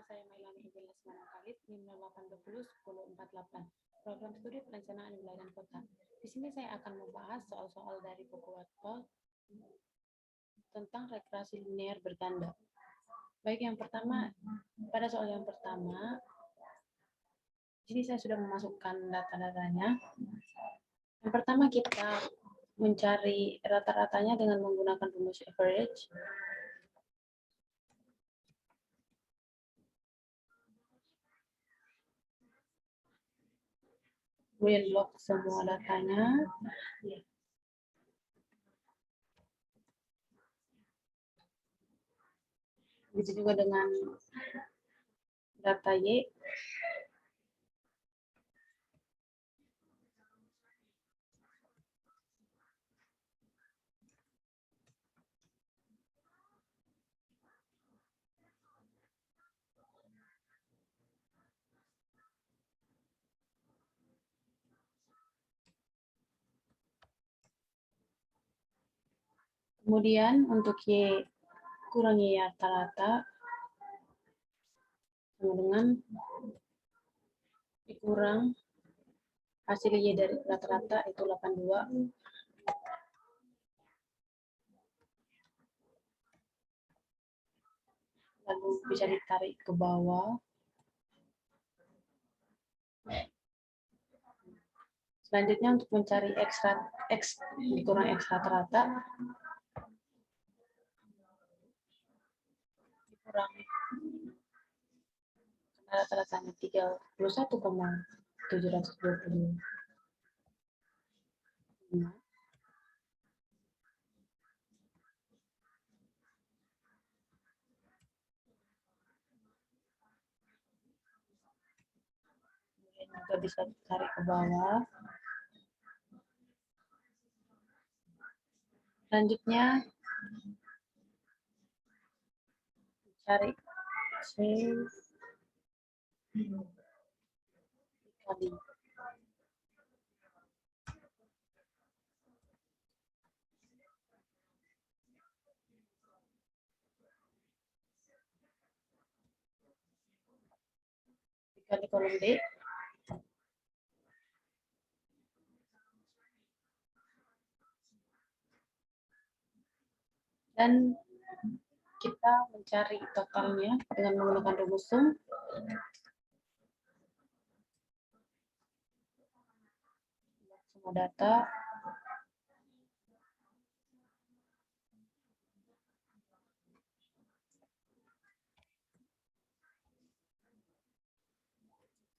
Nama saya Mailani Ibn Lesmana Khalid, NIM 08201048, Program Studi Perencanaan Wilayah dan Kota. Di sini saya akan membahas soal-soal dari buku Wattpad tentang rekreasi linear berganda. Baik, yang pertama, pada soal yang pertama, di sini saya sudah memasukkan data-datanya. Yang pertama kita mencari rata-ratanya dengan menggunakan rumus average. Kemudian log semua datanya. Begitu juga dengan data Y. Kemudian untuk Y kurang Y rata-rata sama dengan dikurang hasil Y dari rata-rata itu 82. Lalu bisa ditarik ke bawah. Selanjutnya untuk mencari X dikurang X rata-rata dikurang rata-ratanya 31,720. Kemudian juga bisa ditarik ke bawah. Selanjutnya cari C dikali kolom D. Dan kita mencari totalnya dengan menggunakan rumus sum. Semua data.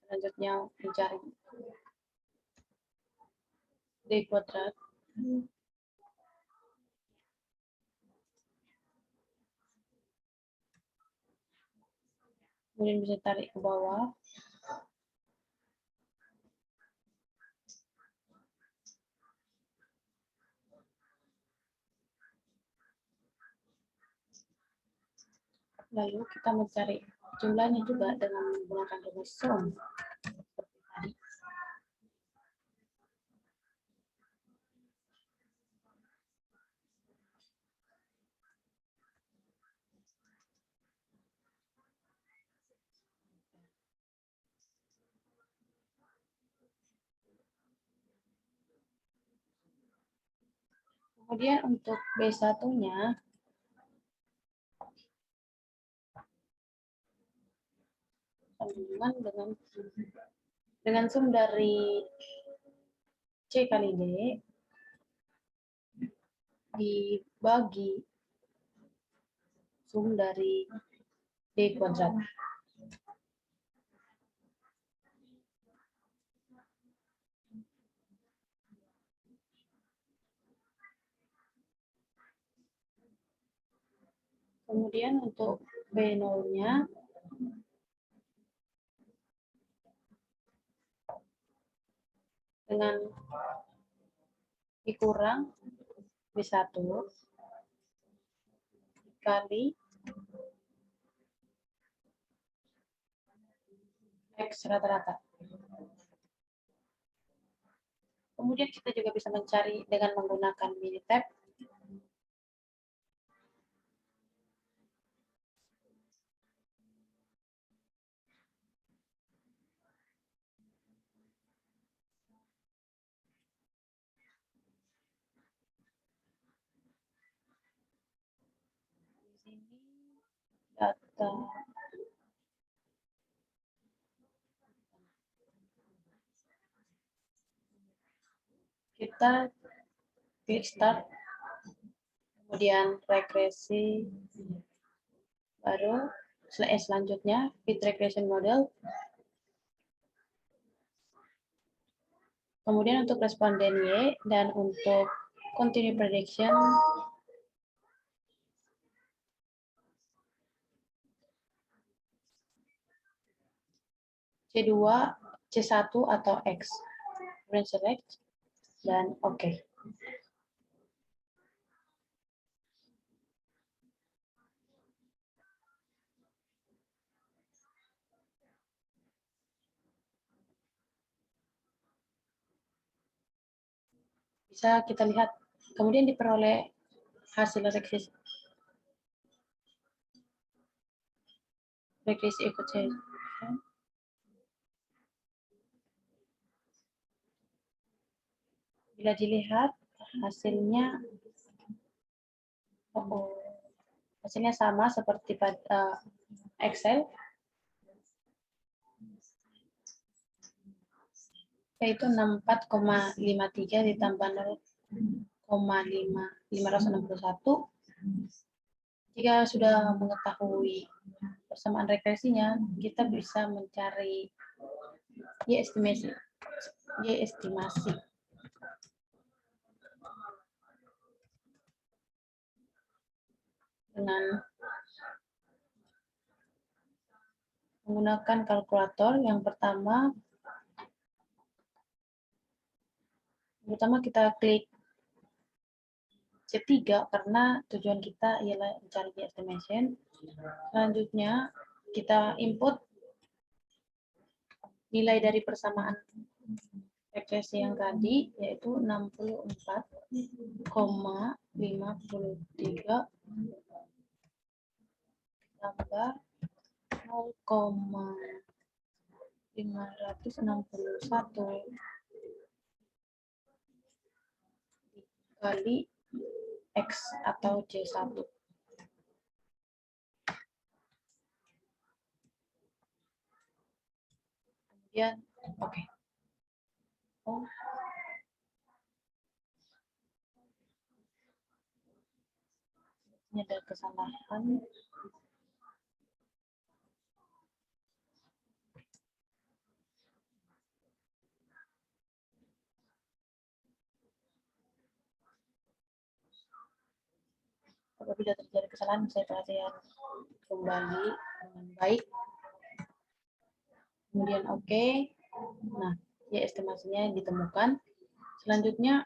Selanjutnya mencari D kuadrat. Kemudian bisa tarik ke bawah. Lalu kita mencari jumlahnya juga dengan menggunakan rumus sum. Seperti tadi. Kemudian untuk B1-nya, sambungan dengan sum dari C kali D dibagi sum dari D kuadrat. Kemudian untuk B0-nya, dengan dikurang B1 kali X rata-rata. Kemudian kita juga bisa mencari dengan menggunakan Minitab. data kita klik start, kemudian regresi, baru selanjutnya fit regression model. Kemudian untuk responden Y dan untuk continue prediction C2, C1 atau X. Kemudian select dan oke. Bisa kita lihat, kemudian diperoleh hasil regresi ikut saya. Bila dilihat hasilnya, hasilnya sama seperti pada Excel, yaitu 64,53 ditambah 0,561. Jika sudah mengetahui persamaan regresinya, kita bisa mencari Y estimasi. Dengan menggunakan kalkulator. Yang pertama kita klik C3 karena tujuan kita ialah mencari estimation. Selanjutnya kita input nilai dari persamaan regresi yang tadi, yaitu 64,53 tambah 0,561 kali X atau C1. Kemudian, oke. Ini ada kesalahan. Apabila terjadi kesalahan, saya perhatikan kembali dengan baik. Kemudian oke. Nah, ya estimasinya ditemukan. Selanjutnya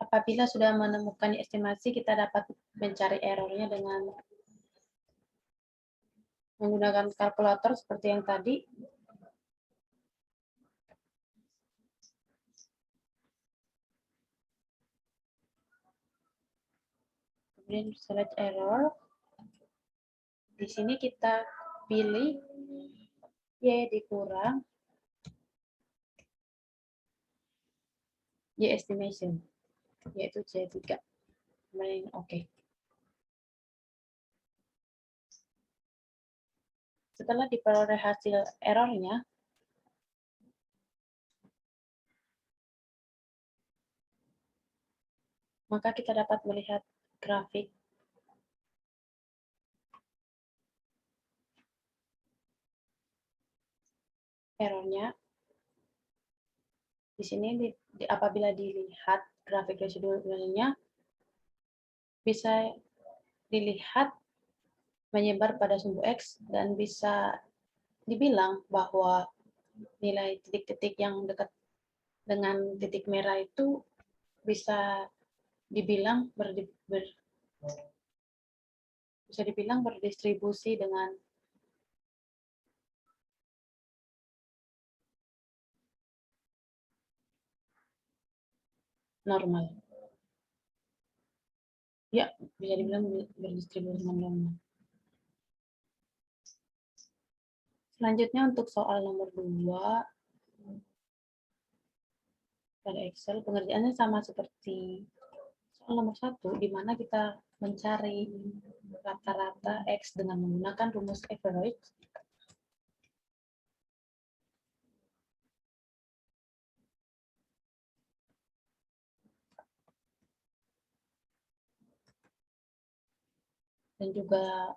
apabila sudah menemukan estimasi, kita dapat mencari errornya dengan menggunakan kalkulator seperti yang tadi. Kemudian select error. Di sini kita pilih Y dikurang Y estimation, yaitu C3. Kemudian oke. Setelah diperoleh hasil errornya, maka kita dapat melihat grafik errornya. Di sini apabila dilihat grafik residualnya, bisa dilihat menyebar pada sumbu X dan bisa dibilang bahwa nilai titik-titik yang dekat dengan titik merah itu bisa dibilang berdistribusi dengan normal. Ya, bisa dibilang berdistribusi dengan normal. Selanjutnya untuk soal nomor 2, Pada Excel, pengerjaannya sama seperti soal nomor 1, di mana kita mencari rata-rata X dengan menggunakan rumus average. Dan juga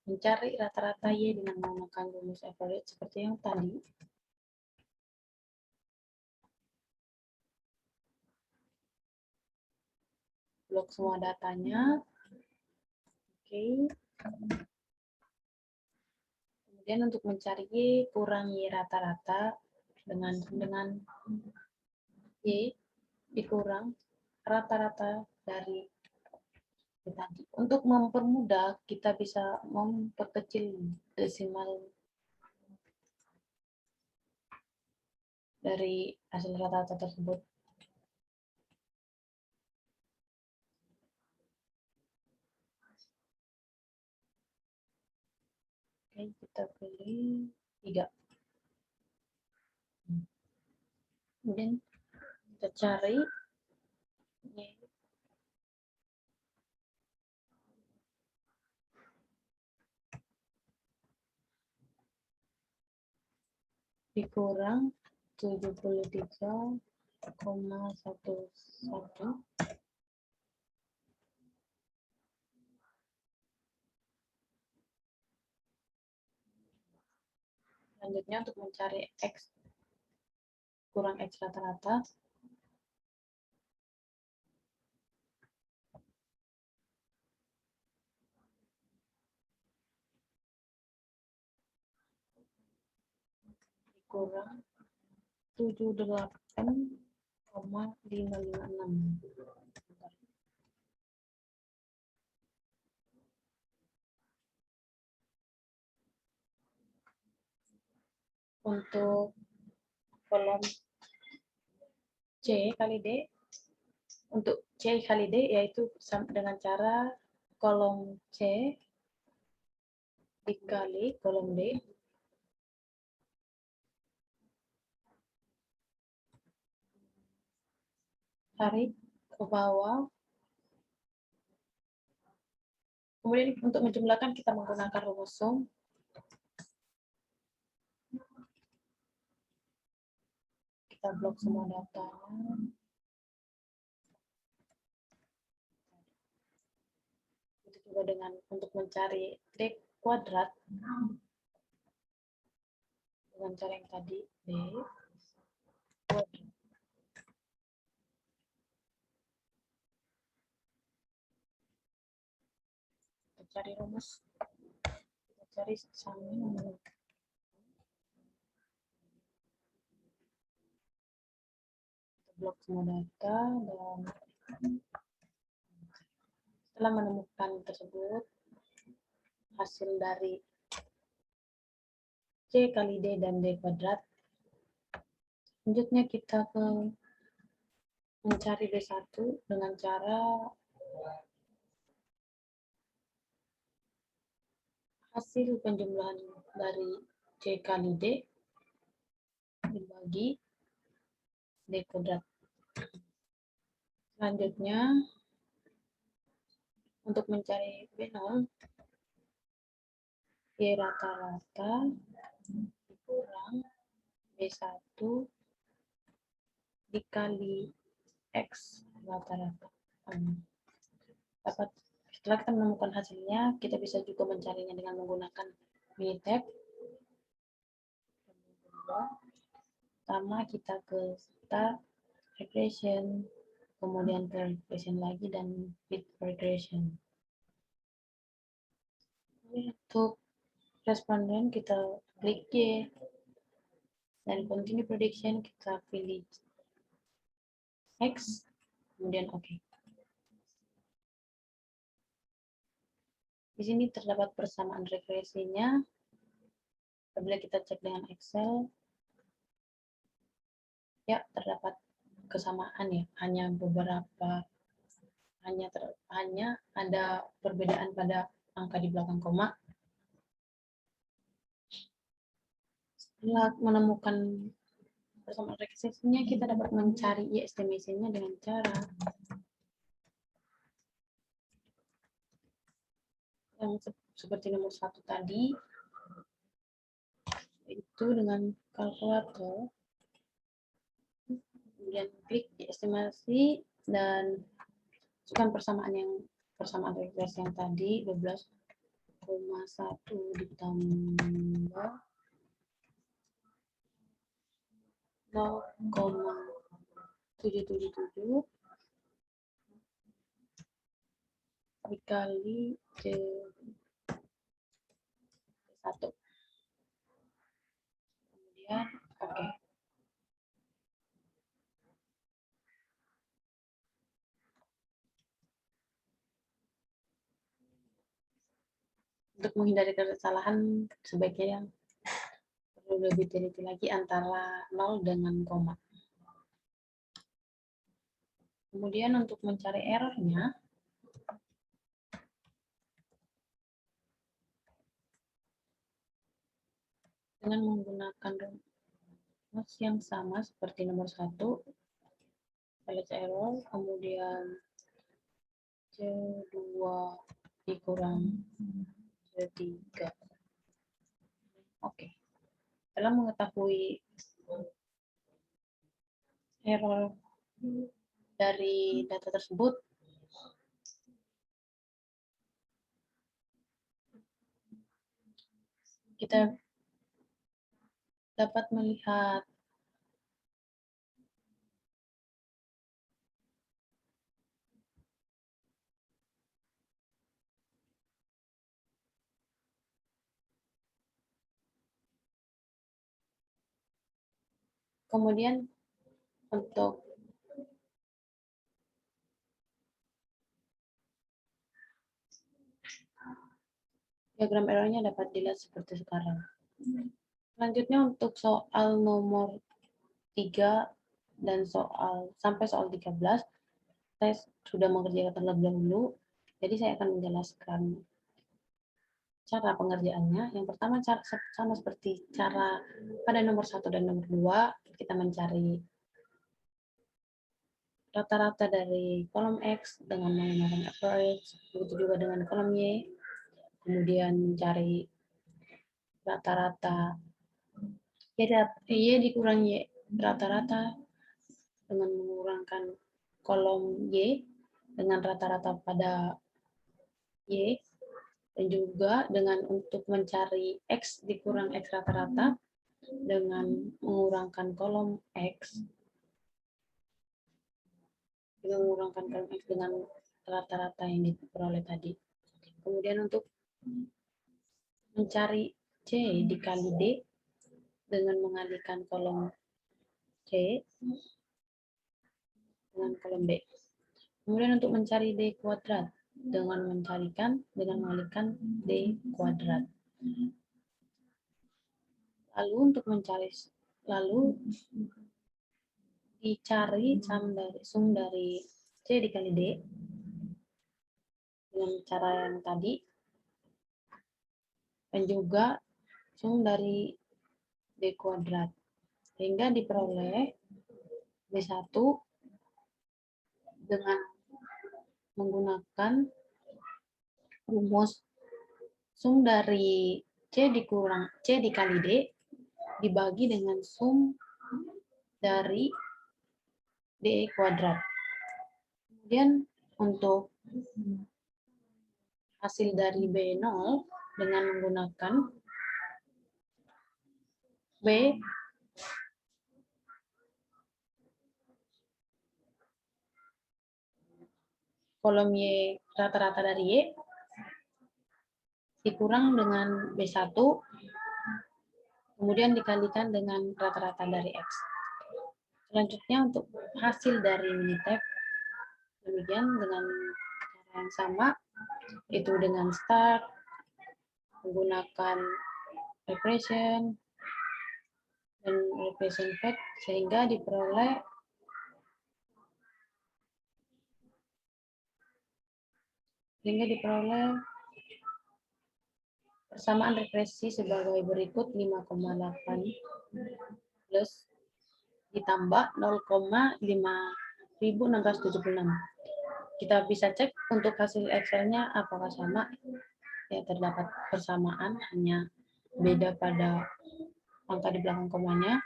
mencari rata-rata Y dengan menggunakan rumus average seperti yang tadi. Blok semua datanya. Oke. Kemudian untuk mencari Y kurang Y rata-rata dengan Y dikurang rata-rata dari tadi. Untuk mempermudah, kita bisa memperkecil desimal dari hasil rata-rata tersebut. Oke, kita pilih 3. Kemudian kita cari dikurang 73,11. Selanjutnya untuk mencari X kurang X rata-rata, dikurang 78,556. Untuk kolom C kali D, untuk C kali D yaitu dengan cara kolom C dikali kolom D tarik ke bawah. Kemudian untuk menjumlahkan kita menggunakan rumus sum. Kita blok semua datanya. Itu juga dengan untuk mencari D kuadrat dengan cara yang tadi D kuadrat. Kita cari rumus, kita cari sama blok semua data dan setelah menemukan tersebut hasil dari C kali D dan D kuadrat, selanjutnya kita mencari D1 dengan cara hasil penjumlahan dari C kali D dibagi D kuadrat. Selanjutnya untuk mencari B0, Y rata-rata dikurang B1 dikali X rata-rata. Dapat setelah kita menemukan hasilnya, kita bisa juga mencarinya dengan menggunakan minitab. Pertama kita ke start regression, kemudian ke regression lagi dan fit regression. Untuk responden kita klik Y dan continue prediction kita pilih X, kemudian OK. Di sini terdapat persamaan regresinya. Apabila kita cek dengan Excel, ya terdapat kesamaan ya, hanya beberapa, hanya ada perbedaan pada angka di belakang koma. Setelah menemukan persamaan regresinya kita dapat mencari Y estimation-nya dengan cara yang seperti nomor 1 tadi, itu dengan kalkulator, kemudian klik di estimasi dan masukkan persamaan regresi yang tadi 12,1 ditambah 0,777 dikali C1. Kemudian oke. Untuk menghindari kesalahan sebaiknya yang perlu lebih teliti lagi antara 0 dengan koma. Kemudian untuk mencari errornya, dengan menggunakan rumus yang sama seperti nomor 1, select error, kemudian C2 dikurang C3. Oke. Setelah mengetahui error dari data tersebut, kita dapat melihat kemudian untuk diagram errornya dapat dilihat seperti sekarang. Selanjutnya untuk soal nomor 3 dan sampai soal 13, saya sudah mengerjakan terlebih dahulu, jadi saya akan menjelaskan cara pengerjaannya. Yang pertama sama seperti cara pada nomor 1 dan nomor 2, kita mencari rata-rata dari kolom X dengan menggunakan average, begitu juga dengan kolom Y, kemudian mencari rata-rata Y dikurang Y rata-rata dengan mengurangkan kolom Y dengan rata-rata pada Y, dan juga dengan untuk mencari X dikurang X rata-rata dengan mengurangkan kolom X, dengan mengurangkan kolom X dengan rata-rata yang diperoleh tadi. Kemudian untuk mencari C dikali D dengan mengalihkan kolom C dengan kolom B. Kemudian untuk mencari D kuadrat dengan mengalihkan D kuadrat. Lalu dicari sum dari C dikali D dengan cara yang tadi, dan juga sum dari D kuadrat, sehingga diperoleh B1 dengan menggunakan rumus sum dari C dikali D dibagi dengan sum dari D kuadrat. Kemudian untuk hasil dari B0 dengan menggunakan B kolom Y rata-rata dari Y dikurang dengan B1, kemudian dikalikan dengan rata-rata dari X. Selanjutnya untuk hasil dari Minitab, demikian dengan cara yang sama, itu dengan start, menggunakan regression, dan regression fact, sehingga diperoleh persamaan regresi sebagai berikut 5,8 plus ditambah 0,5676. Kita bisa cek untuk hasil Excel-nya apakah sama. Ya, terdapat persamaan, hanya beda pada angka di belakang komanya.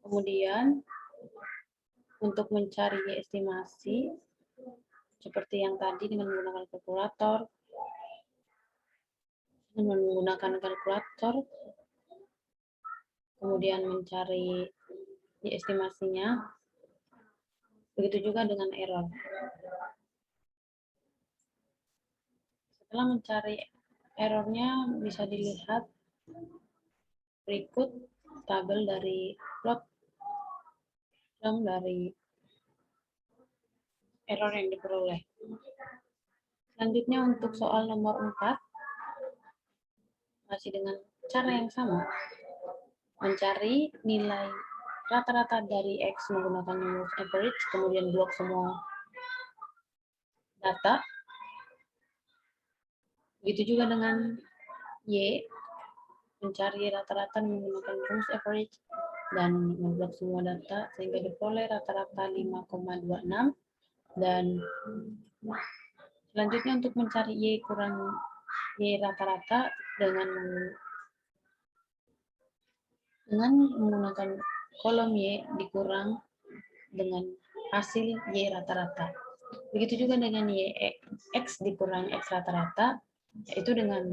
Kemudian untuk mencari estimasi seperti yang tadi dengan menggunakan kalkulator, kemudian mencari estimasinya, begitu juga dengan error. Setelah mencari errornya, bisa dilihat berikut tabel dari plot dari error yang diperoleh. Selanjutnya untuk soal nomor 4, masih dengan cara yang sama, mencari nilai rata-rata dari X menggunakan moving average, kemudian blok semua data. Begitu juga dengan Y, mencari rata-rata menggunakan rules average dan memblok semua data sehingga diperoleh rata-rata 5,26. Dan selanjutnya untuk mencari Y kurang Y rata-rata dengan menggunakan kolom Y dikurang dengan hasil Y rata-rata. Begitu juga dengan Y X dikurang X rata-rata, yaitu dengan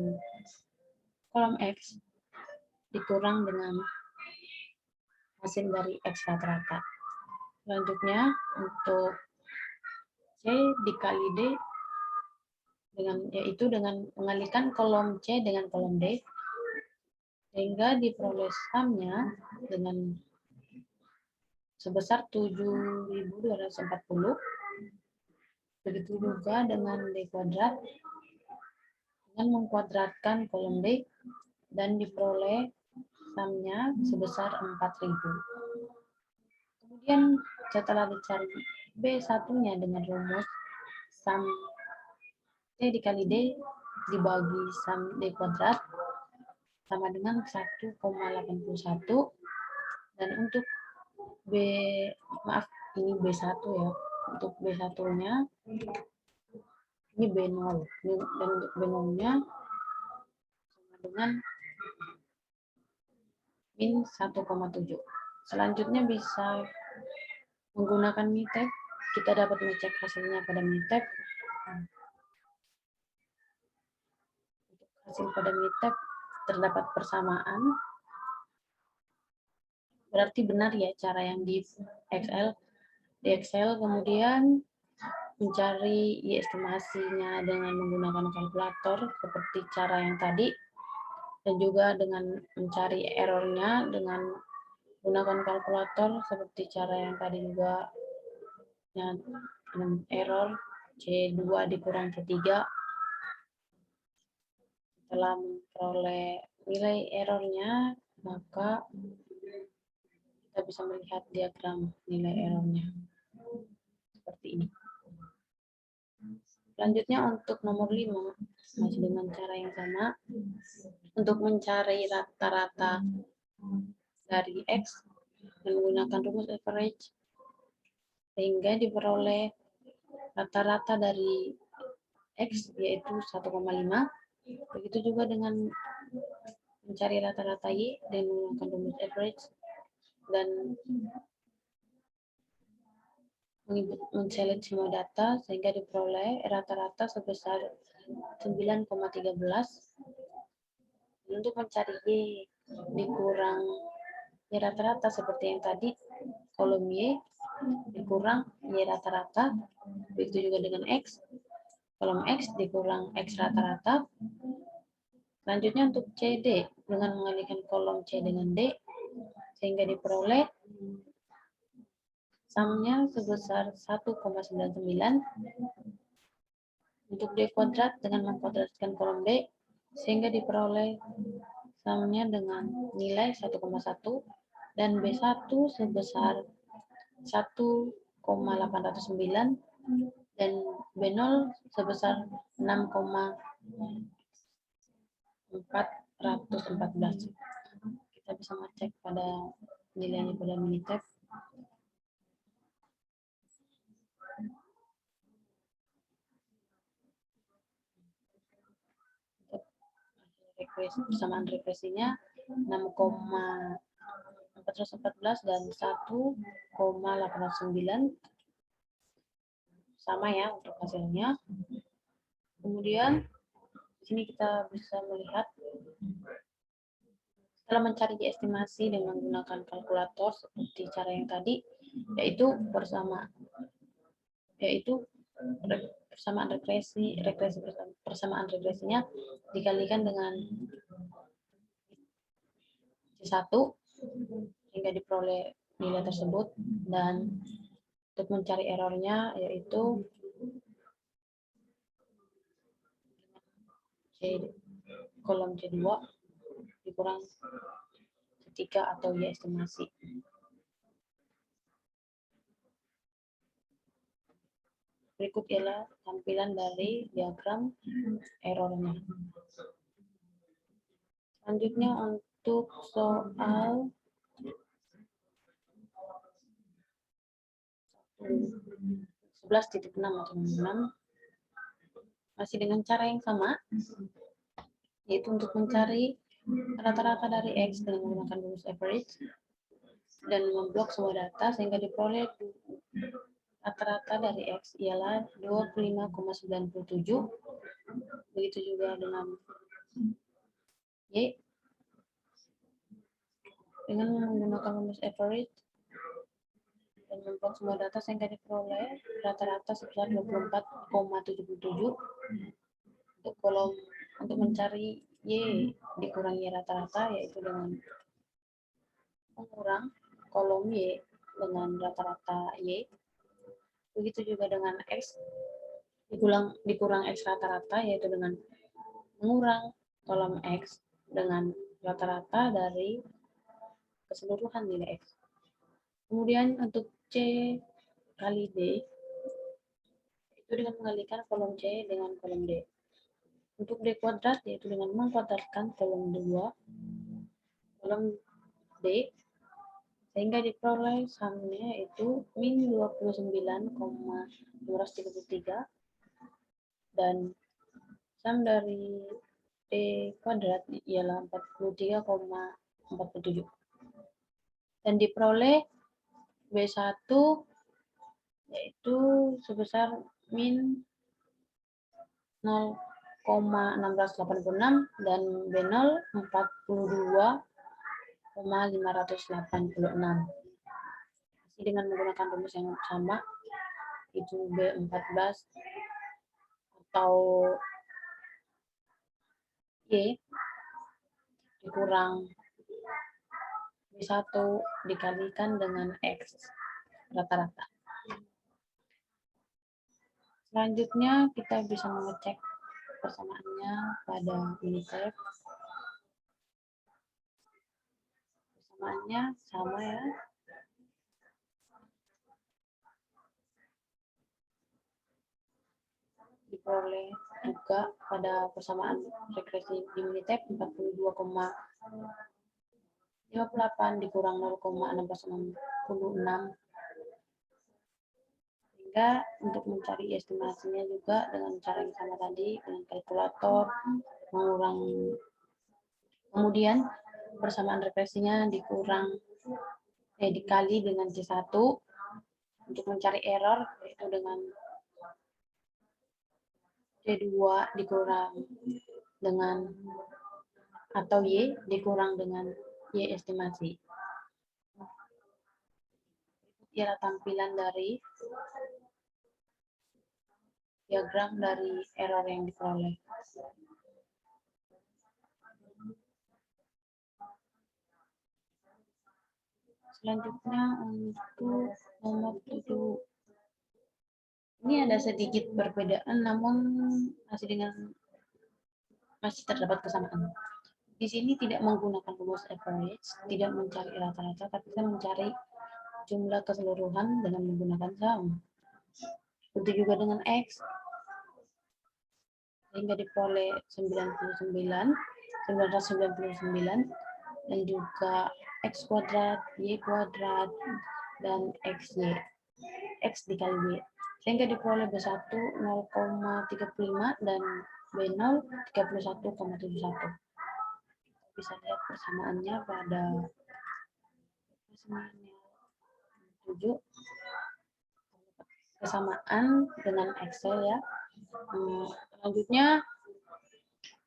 kolom X dikurang dengan hasil dari X rata-rata. Selanjutnya untuk C dikali D, yaitu dengan mengalihkan kolom C dengan kolom D, sehingga diperoleh sumnya dengan sebesar 7.240. Begitu juga dengan D kuadrat, dengan mengkuadratkan kolom D dan diperoleh sumnya sebesar 4.000. Kemudian setelah dicari B1-nya dengan rumus sum C dikali D dibagi sum D kuadrat sama dengan 1,81, dan untuk ini B1 ya. Untuk B1-nya ini B0, dan untuk B0-nya sama dengan min 1,7. Selanjutnya bisa menggunakan MITEB. Kita dapat mengecek hasilnya pada MITEB. Untuk hasil pada MITEB terdapat persamaan. Berarti benar ya cara yang di Excel. Di Excel kemudian mencari estimasinya dengan menggunakan kalkulator seperti cara yang tadi, dan juga dengan mencari errornya dengan menggunakan kalkulator seperti cara yang tadi juga, dengan error C2 dikurang C3. Setelah memperoleh nilai errornya, maka kita bisa melihat diagram nilai errornya seperti ini. Selanjutnya untuk nomor 5, masih dengan cara yang sama, untuk mencari rata-rata dari X menggunakan rumus average, sehingga diperoleh rata-rata dari X yaitu 1,5. Begitu juga dengan mencari rata-rata Y dan menggunakan rumus average dan men-select semua data sehingga diperoleh rata-rata sebesar 9,13. Untuk mencari Y dikurang Y rata-rata seperti yang tadi, kolom Y dikurang Y rata-rata, begitu juga dengan X, kolom X dikurang X rata-rata. Selanjutnya untuk CD dengan mengalihkan kolom C dengan D sehingga diperoleh sumnya sebesar 1,99. Untuk D kuadrat dengan mengkuadratkan kolom D sehingga diperoleh sumnya dengan nilai 1,1, dan B1 sebesar 1,809 dan B0 sebesar 6,0 414. Kita bisa ngecek pada nilainya pada Minitab. Persamaan regresinya 6,414 dan 1,809 sama ya untuk hasilnya. Kemudian di sini kita bisa melihat setelah mencari estimasi dengan menggunakan kalkulator seperti cara yang tadi, yaitu persamaan persamaan regresinya dikalikan dengan C1 hingga diperoleh nilai tersebut, dan untuk mencari errornya yaitu kolom C2 dikurang C3 atau Y estimasi. Berikut ialah tampilan dari diagram errornya. Selanjutnya untuk soal 11.6 atau 6, masih dengan cara yang sama, yaitu untuk mencari rata-rata dari X dengan menggunakan rumus average dan memblok semua data sehingga diperoleh rata-rata dari X ialah 25,97. Begitu juga dengan Y dengan menggunakan rumus average dan memblok semua data sehingga diperoleh rata-rata sebesar 24,77. Untuk kolom untuk mencari Y dikurangi rata-rata yaitu dengan mengurang kolom Y dengan rata-rata Y. Begitu juga dengan X dikurang X rata-rata yaitu dengan mengurang kolom X dengan rata-rata dari keseluruhan nilai X. Kemudian untuk C kali D itu dengan mengalikan kolom C dengan kolom D. Untuk D kuadrat yaitu dengan mengkuadratkan kolom 2 kolom D sehingga diperoleh sumnya yaitu min 29,233 dan sum dari D kuadrat ialah 43,47 dan diperoleh B1 yaitu sebesar min 0,686 dan B0 42,586. Masih dengan menggunakan rumus yang sama, itu B14 atau Y dikurang B1 dikalikan dengan X rata-rata. Selanjutnya kita bisa mengecek persamaannya pada Minitab. Persamaannya sama ya. Diperoleh juga pada persamaan regresi di Minitab 42,58 dikurang 0,666. Sehingga untuk mencari estimasinya juga dengan cara yang sama tadi, dengan kalkulator, mengurangi. Kemudian persamaan regresinya dikali dengan C1 untuk mencari error, yaitu dengan C2 dikurang dengan atau Y dikurang dengan Y estimasi. Ialah tampilan dari diagram dari error yang diperoleh. Selanjutnya untuk nomor 7. Ini ada sedikit perbedaan namun masih terdapat kesamaan. Di sini tidak menggunakan rumus average, tidak mencari rata-rata, tapi kita mencari jumlah keseluruhan dengan menggunakan sum. Begitu juga dengan X. sehingga diperoleh 999, dan juga X kuadrat, Y kuadrat, dan XY. X dikali Y. Sehingga diperoleh B1 0,35 dan B0 31,71. Bisa lihat persamaannya pada 7 kesamaan dengan Excel ya. Selanjutnya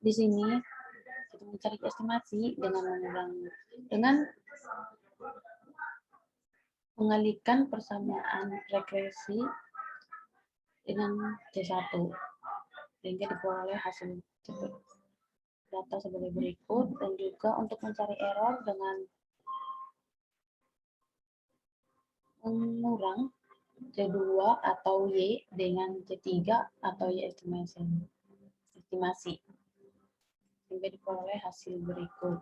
di sini kita mencari estimasi dengan mengalihkan persamaan regresi dengan C1 sehingga diperoleh hasil data sebagai berikut, dan juga untuk mencari error dengan mengurang C2 atau Y dengan C3 atau Y estimasi sehingga diperoleh hasil berikut.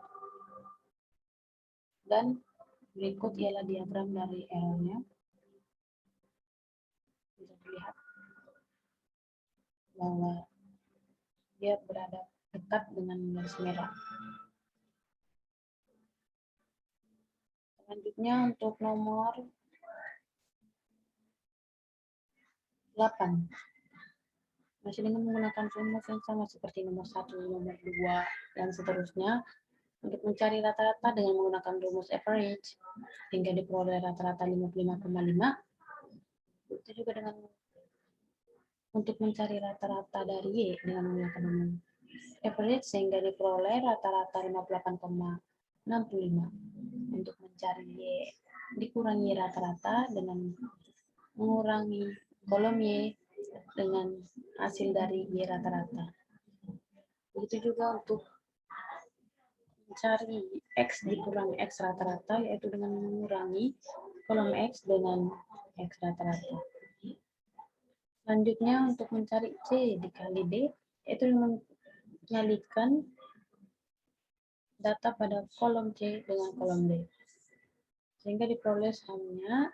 Dan berikut ialah diagram dari errornya. Bisa dilihat bahwa dia berada dekat dengan garis merah. Selanjutnya untuk nomor 8. Masih dengan menggunakan rumus yang sama seperti nomor 1, nomor 2, dan seterusnya. Untuk mencari rata-rata dengan menggunakan rumus average hingga diperoleh rata-rata 55,5. Itu juga dengan untuk mencari rata-rata dari Y dengan menggunakan rumus average sehingga diperoleh rata-rata 58,65. Untuk mencari Y dikurangi rata-rata dengan mengurangi kolom Y dengan hasil dari Y rata-rata. Begitu juga untuk mencari X dikurangi X rata-rata, yaitu dengan mengurangi kolom X dengan X rata-rata. Selanjutnya untuk mencari C dikali D, yaitu mengalihkan data pada kolom C dengan kolom D. Sehingga diperoleh samnya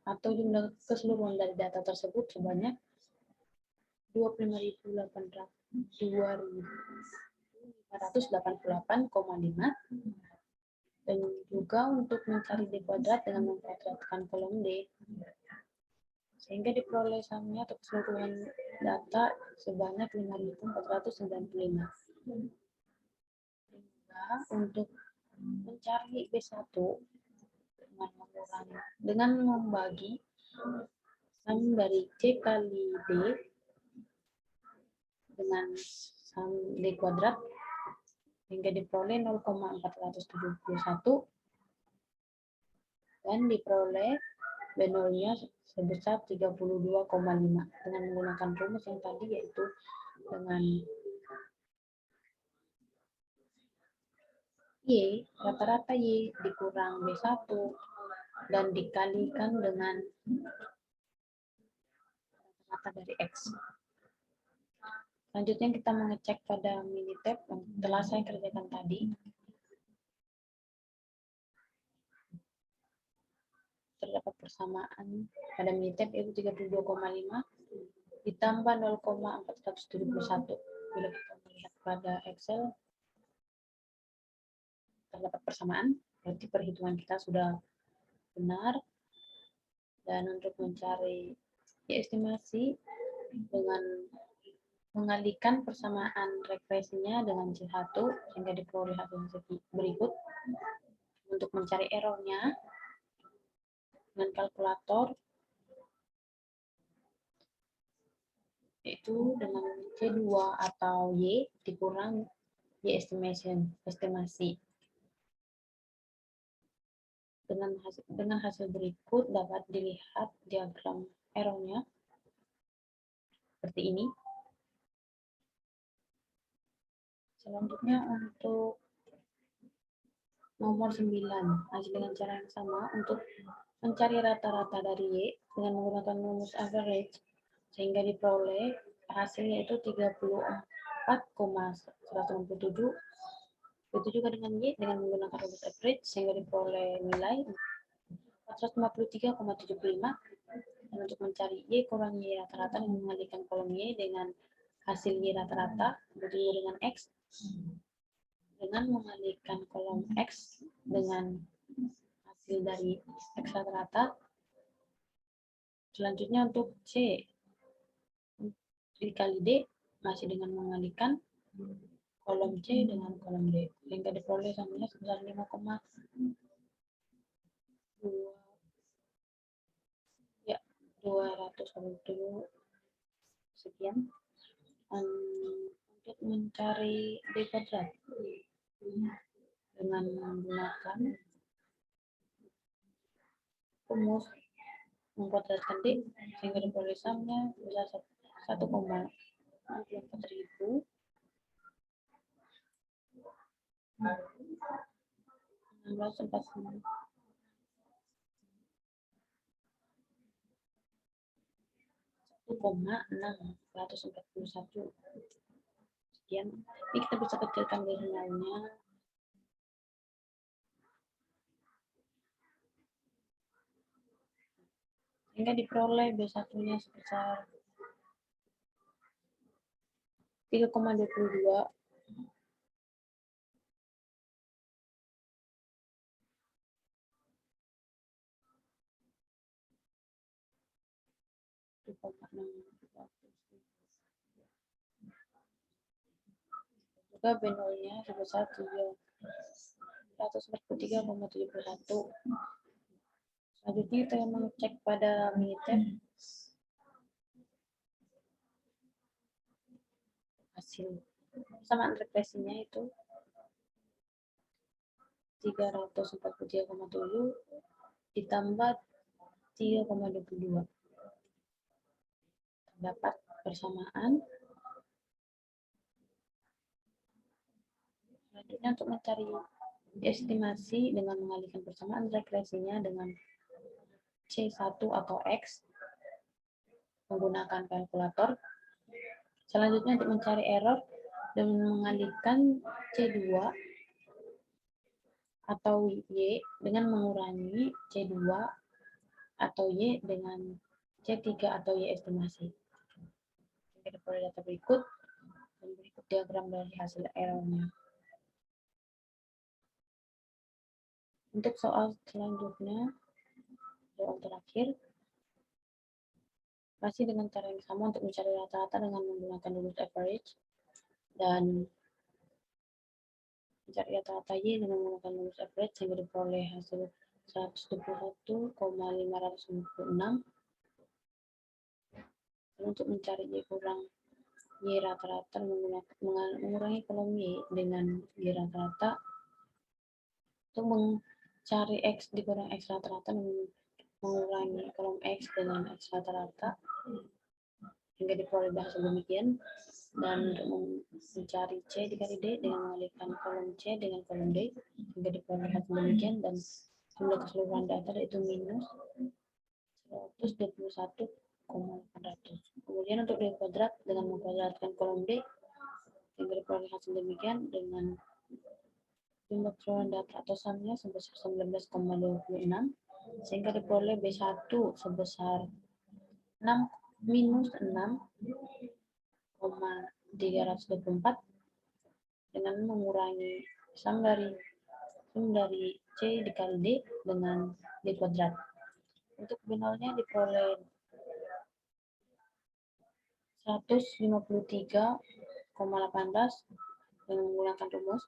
atau jumlah keseluruhan dari data tersebut sebanyak 25.588,5, dan juga untuk mencari D kuadrat dengan mengkuadratkan kolom D sehingga diperoleh samnya atau keseluruhan data sebanyak 5.495. Untuk mencari B1 dengan membagi sum dari C kali D dengan sum D kuadrat hingga diperoleh 0,471 dan diperoleh B0-nya sebesar 32,5 dengan menggunakan rumus yang tadi, yaitu dengan Y, rata-rata Y dikurang B1 dan dikalikan dengan rata-rata dari X. Selanjutnya kita mengecek pada Minitab yang telah saya kerjakan tadi. Terdapat persamaan pada Minitab yaitu 32,5 ditambah 0,471. Bila kita melihat pada Excel, terdapat persamaan, berarti perhitungan kita sudah benar. Dan untuk mencari estimasi dengan mengalihkan persamaan regresinya dengan C1 sehingga diperoleh hasil berikut. Untuk mencari errornya dengan kalkulator, yaitu dengan C2 atau Y dikurang Y estimasi. Dengan hasil berikut dapat dilihat diagram errornya seperti ini. Selanjutnya untuk nomor 9, masih dengan cara yang sama untuk mencari rata-rata dari Y dengan menggunakan rumus average sehingga diperoleh hasilnya itu 34,167. Itu juga dengan Y dengan menggunakan rumus average sehingga diperoleh nilai 453,75. Dan untuk mencari Y kurang Y rata-rata dan mengalihkan kolom Y dengan hasil Y rata-rata bertemu dengan X dengan mengalihkan kolom X dengan hasil dari X rata-rata. Selanjutnya untuk C dikali D masih dengan mengalihkan kolom C dengan kolom D, sehingga diperoleh samanya sebesar 5,2 ya 220 sekian. Untuk mencari D kuadrat dengan menggunakan rumus mengkuadratkan D, sehingga diperoleh samanya sebesar 1,64.000 1,641 sekian. Ini kita bisa kecilkan desimalnya. Sehingga diperoleh B1-nya sebesar 3,22 juga B0-nya sebesar 343,71. Selanjutnya kita mengecek pada Minitab hasil persamaan regresinya itu 343,7 ditambah 3,22. Terdapat persamaan. Selanjutnya untuk mencari estimasi dengan mengalihkan persamaan regresinya dengan C1 atau X menggunakan kalkulator. Selanjutnya untuk mencari error dengan mengalihkan C2 atau Y dengan mengurangi C2 atau Y dengan C3 atau Y estimasi. Kita peroleh data berikut dan berikut diagram dari hasil errornya. Untuk soal selanjutnya, soal terakhir, masih dengan cara yang sama untuk mencari rata-rata dengan menggunakan rumus average dan mencari rata-rata Y dengan menggunakan rumus average sehingga diperoleh hasil 121,556. Untuk mencari Y kurang Y rata-rata mengurangi kolom Y dengan Y rata-rata. Untuk mencari X dikurang X rata-rata mengurangi kolom X dengan X rata-rata hingga diperoleh hasil demikian. Dan untuk mencari C dikali D dengan mengalihkan kolom C dengan kolom D hingga diperoleh hasil demikian, dan jumlah keseluruhan data itu minus 121,800. Kemudian untuk D kuadrat dengan mengkuadratkan kolom D hingga diperoleh hasil demikian dengan jumlah keseluruhan data atau sumnya sebesar 19,26, sehingga diperoleh B1 sebesar 6 minus 6,324 dengan mengurangi sum dari C dikali D dengan D kuadrat. Untuk B0-nya diperoleh 153,18 dengan menggunakan rumus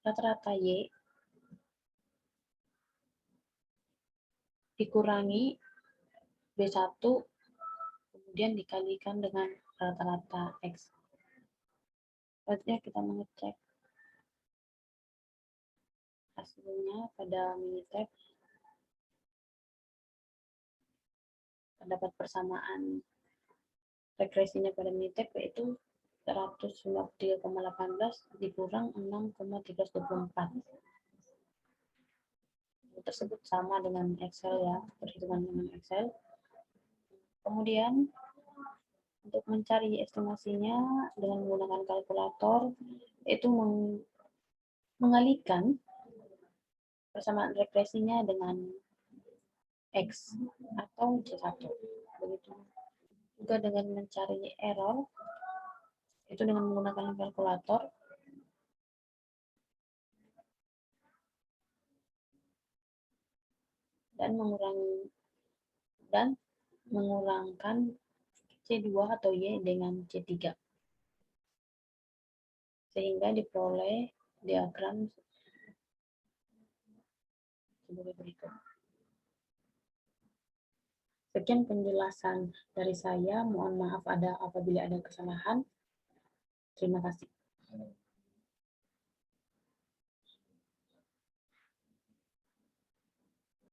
rata-rata Y dikurangi B1 kemudian dikalikan dengan rata-rata X. Selanjutnya kita mengecek hasilnya pada Minitab. Terdapat persamaan regresinya pada Minitab yaitu 153,18 dikurang 6,324. Tersebut sama dengan Excel ya, perhitungan dengan Excel. Kemudian untuk mencari estimasinya dengan menggunakan kalkulator itu mengalihkan persamaan regresinya dengan X atau C1. begitu juga dengan mencari error itu dengan menggunakan kalkulator. Dan mengurangkan C2 atau Y dengan C3 sehingga diperoleh diagram sebagai berikut. Sekian penjelasan dari saya, mohon maaf apabila ada kesalahan. Terima kasih.